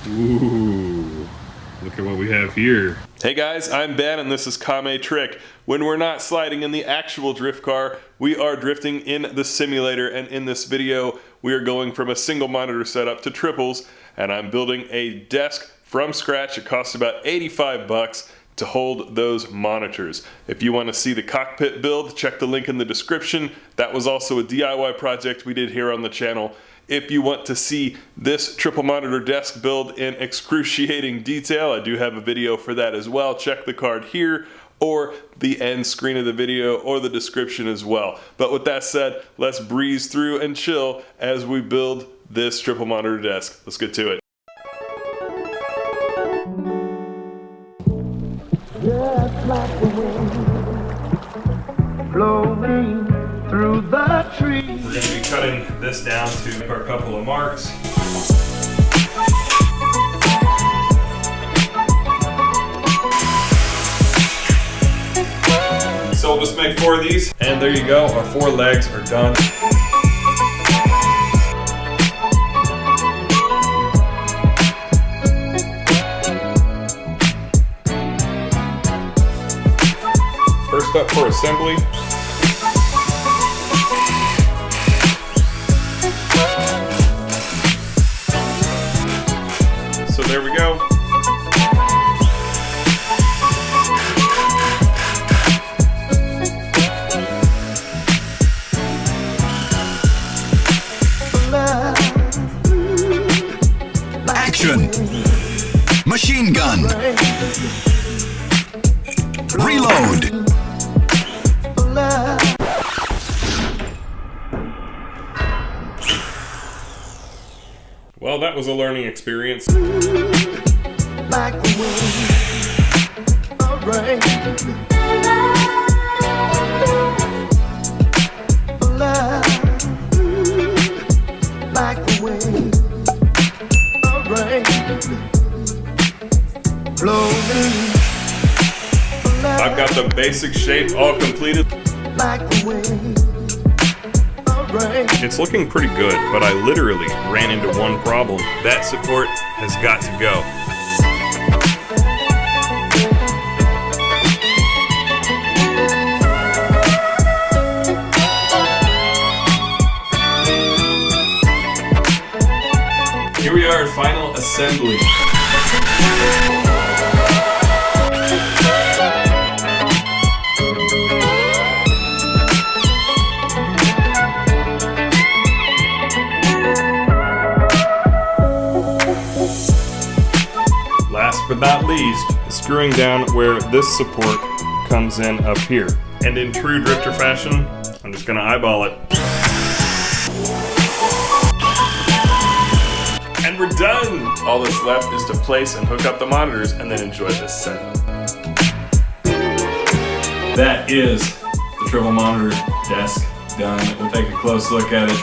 Ooh, look at what we have here. Hey guys, I'm Ben and this is Kame Trick. When we're not sliding in the actual drift car, we are drifting in the simulator, and in this video we are going from a single monitor setup to triples, and I'm building a desk from scratch. It costs about 85 bucks to hold those monitors. If you want to see the cockpit build, check the link in the description. That was also a DIY project we did here on the channel. If you want to see this triple monitor desk build in excruciating detail, I do have a video for that as well. Check the card here or the end screen of the video or the description as well. But with that said, let's breeze through and chill as we build this triple monitor desk. Let's get to it. Just like the wind blowing through the trees. We're going to be cutting this down to a couple of marks. So we'll just make 4 of these, and there you go, our 4 legs are done. First up for assembly. So there we go. Action! Machine gun! Reload! Well, that was a learning experience. Like the wind of rain. Like the wind of rain. Blowing. I've got the basic shape all completed. Like the wind of rain. It's looking pretty good, but I literally ran into one problem. That support has got to go. Here we are, final assembly. Last but not least, screwing down where this support comes in up here. And in true drifter fashion, I'm just gonna eyeball it. And we're done! All that's left is to place and hook up the monitors and then enjoy this setup. That is the triple monitor desk done. We'll take a close look at it.